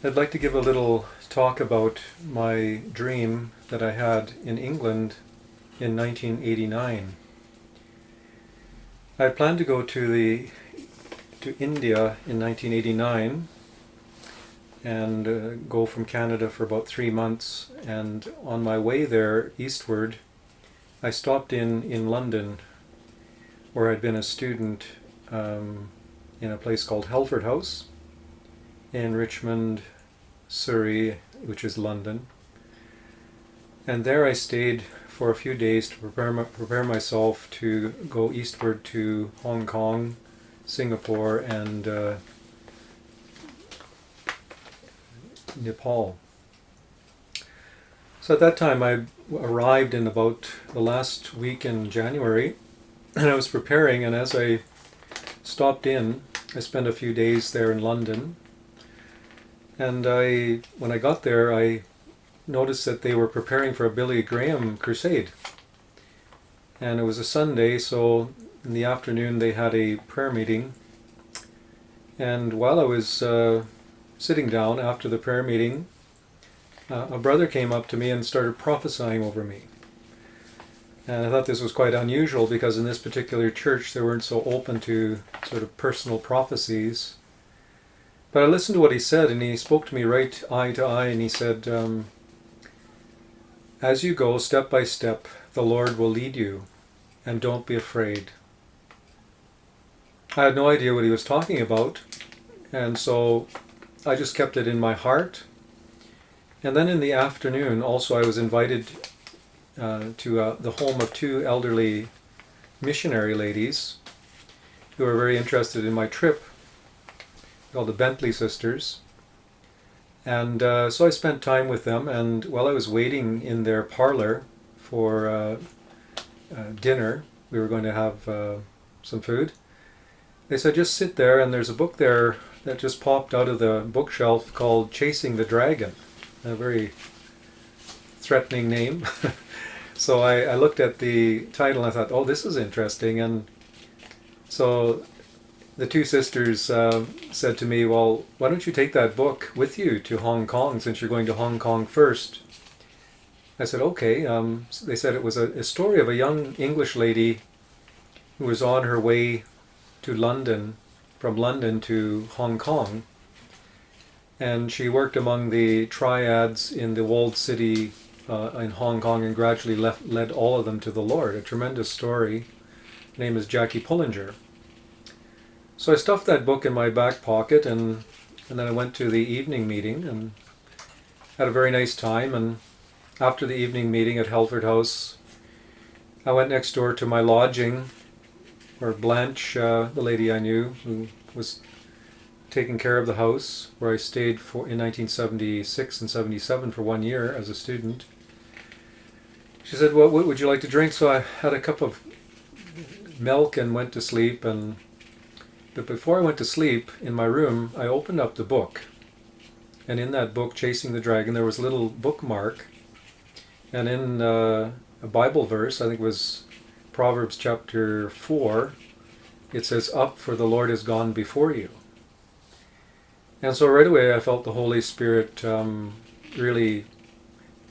I'd like to give a little talk about my dream that I had in England in 1989. I had planned to go to India in 1989 and go from Canada for about 3 months. And on my way there eastward, I stopped in London, where I'd been a student in a place called Helford House in Richmond, Surrey, which is London. And there I stayed for a few days to prepare myself to go eastward to Hong Kong, Singapore, and Nepal. So at that time I arrived in about the last week in January, and I was preparing, and as I stopped in, I spent a few days there in London. And when I got there, I noticed that they were preparing for a Billy Graham crusade. And it was a Sunday, so in the afternoon they had a prayer meeting. And while I was sitting down after the prayer meeting, a brother came up to me and started prophesying over me. And I thought this was quite unusual, because in this particular church they weren't so open to sort of personal prophecies. But I listened to what he said, and he spoke to me right eye to eye, and he said, as you go step by step, the Lord will lead you, and don't be afraid. I had no idea what he was talking about, and so I just kept it in my heart. And then in the afternoon, also, I was invited to the home of two elderly missionary ladies who were very interested in my trip, called the Bentley Sisters. And so I spent time with them, and while I was waiting in their parlor for dinner, we were going to have some food, they said, just sit there, and there's a book there that just popped out of the bookshelf called Chasing the Dragon, a very threatening name. So I looked at the title and I thought, oh, this is interesting. And so the two sisters said to me, well, why don't you take that book with you to Hong Kong, since you're going to Hong Kong first? I said, okay. They said it was a story of a young English lady who was on her way to London, from London to Hong Kong. And she worked among the triads in the walled city in Hong Kong, and gradually led all of them to the Lord. A tremendous story. Her name is Jackie Pullinger. So I stuffed that book in my back pocket, and then I went to the evening meeting and had a very nice time. And after the evening meeting at Helford House, I went next door to my lodging, where Blanche, the lady I knew, who was taking care of the house, where I stayed in 1976 and 77 for 1 year as a student. She said, well, what would you like to drink? So I had a cup of milk and went to sleep. But before I went to sleep, in my room, I opened up the book. And in that book, Chasing the Dragon, there was a little bookmark. And in a Bible verse, I think it was Proverbs chapter 4, it says, up, for the Lord has gone before you. And so right away I felt the Holy Spirit really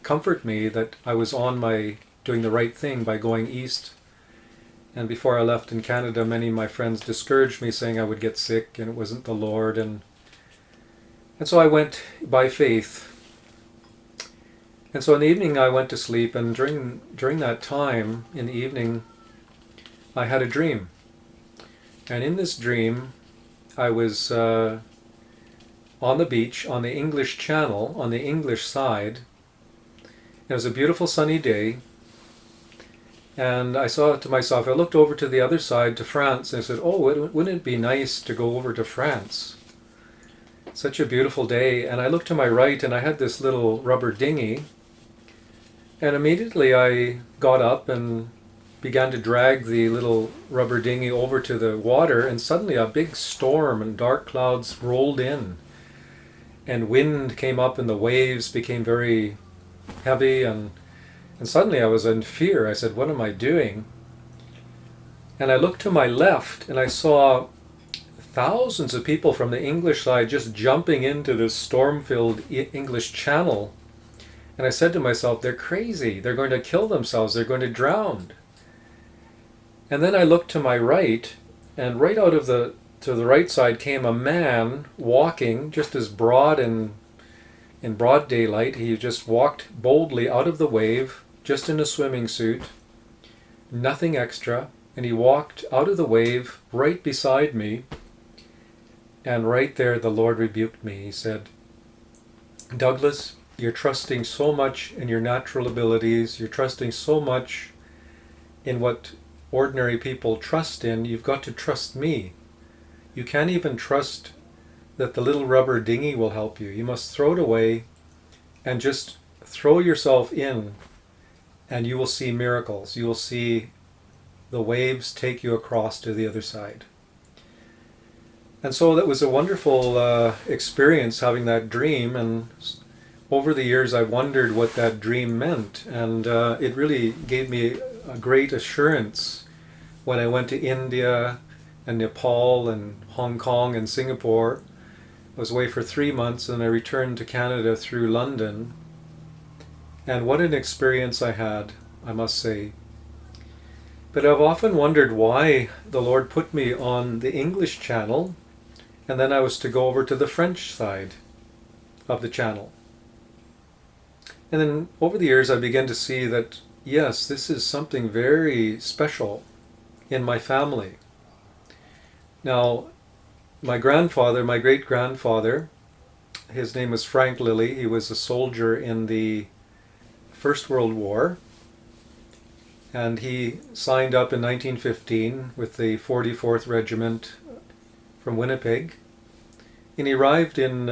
comfort me that I was doing the right thing by going east. And before I left in Canada, many of my friends discouraged me, saying I would get sick and it wasn't the Lord. And so I went by faith. And so in the evening I went to sleep, and during that time in the evening I had a dream. And in this dream I was on the beach on the English Channel, on the English side. It was a beautiful sunny day. And I saw to myself, I looked over to the other side, to France, and I said, oh, wouldn't it be nice to go over to France? Such a beautiful day. And I looked to my right, and I had this little rubber dinghy. And immediately I got up and began to drag the little rubber dinghy over to the water, and suddenly a big storm and dark clouds rolled in. And wind came up, and the waves became very heavy, and suddenly I was in fear. I said, what am I doing? And I looked to my left, and I saw thousands of people from the English side just jumping into this storm-filled English channel. And I said to myself, they're crazy. They're going to kill themselves. They're going to drown. And then I looked to my right, and right out of to the right side came a man walking just as broad and in broad daylight. He just walked boldly out of the wave, just in a swimming suit, nothing extra. And he walked out of the wave right beside me. And right there, the Lord rebuked me. He said, Douglas, you're trusting so much in your natural abilities. You're trusting so much in what ordinary people trust in. You've got to trust me. You can't even trust that the little rubber dinghy will help you. You must throw it away and just throw yourself in, and you will see miracles. You will see the waves take you across to the other side. And so that was a wonderful experience, having that dream. And over the years I wondered what that dream meant, and it really gave me a great assurance when I went to India and Nepal and Hong Kong and Singapore. I was away for 3 months, and I returned to Canada through London. And what an experience I had, I must say. But I've often wondered why the Lord put me on the English channel, and then I was to go over to the French side of the channel. And then over the years I began to see that, yes, this is something very special in my family. Now, my grandfather, my great-grandfather, his name was Frank Lilly. He was a soldier in the First World War, and he signed up in 1915 with the 44th Regiment from Winnipeg. And he arrived in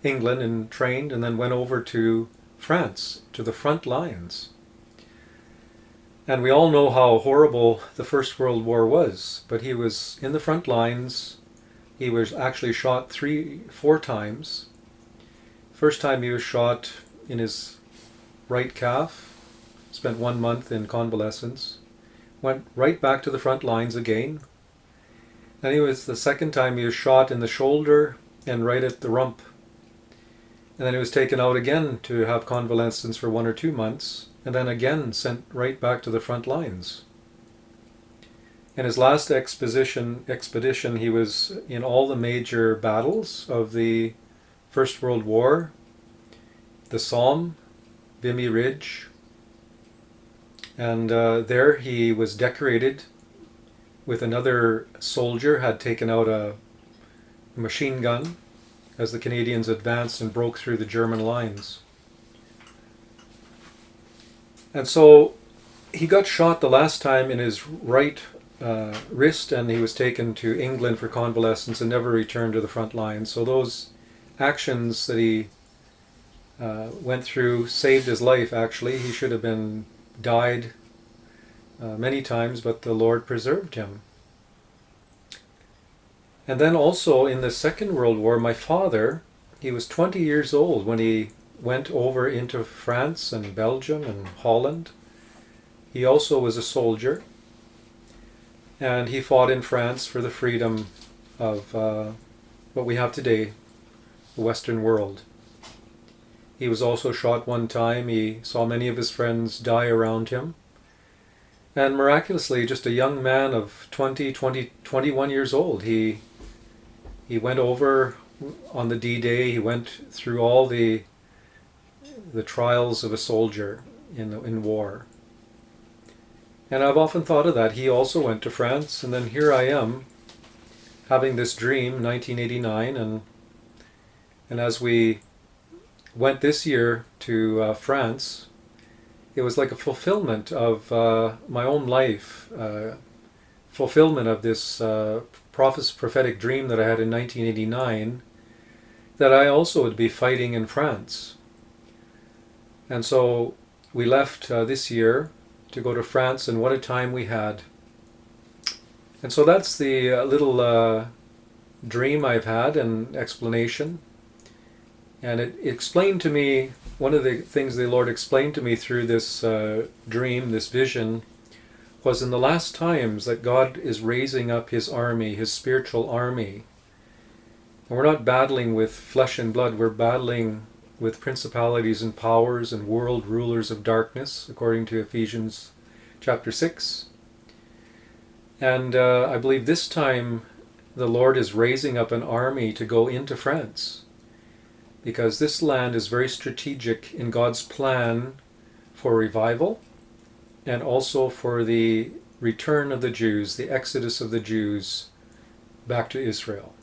England and trained, and then went over to France, to the front lines. And we all know how horrible the First World War was, but he was in the front lines. He was actually shot 4 times. First time he was shot in his right calf, spent 1 month in convalescence, went right back to the front lines again. And the second time he was shot in the shoulder and right at the rump. And then he was taken out again to have convalescence for 1 or 2 months, and then again sent right back to the front lines. In his last expedition, he was in all the major battles of the First World War, the Somme, Vimy Ridge, and there he was decorated with another soldier, had taken out a machine gun as the Canadians advanced and broke through the German lines. And so he got shot the last time in his right wrist, and he was taken to England for convalescence and never returned to the front lines. So those actions that he went through saved his life, actually. He should have been died many times, but the Lord preserved him. And then also in the Second World War, my father, he was 20 years old when he went over into France and Belgium and Holland. He also was a soldier, and he fought in France for the freedom of what we have today, the Western world. He was also shot 1 time. He saw many of his friends die around him. And miraculously, just a young man of 21 years old, he went over on the D-Day. He went through all the trials of a soldier in war. And I've often thought of that. He also went to France, and then here I am having this dream, 1989, and as we went this year to France, it was like a fulfillment of my own life, fulfillment of this prophetic dream that I had in 1989, that I also would be fighting in France. And so we left this year to go to France, and what a time we had. And so that's the little dream I've had and explanation. And it explained to me, one of the things the Lord explained to me through this dream, this vision, was in the last times that God is raising up His army, His spiritual army, And we're not battling with flesh and blood, we're battling with principalities and powers and world rulers of darkness, according to Ephesians chapter 6. And I believe this time the Lord is raising up an army to go into France, because this land is very strategic in God's plan for revival and also for the return of the Jews, the exodus of the Jews back to Israel.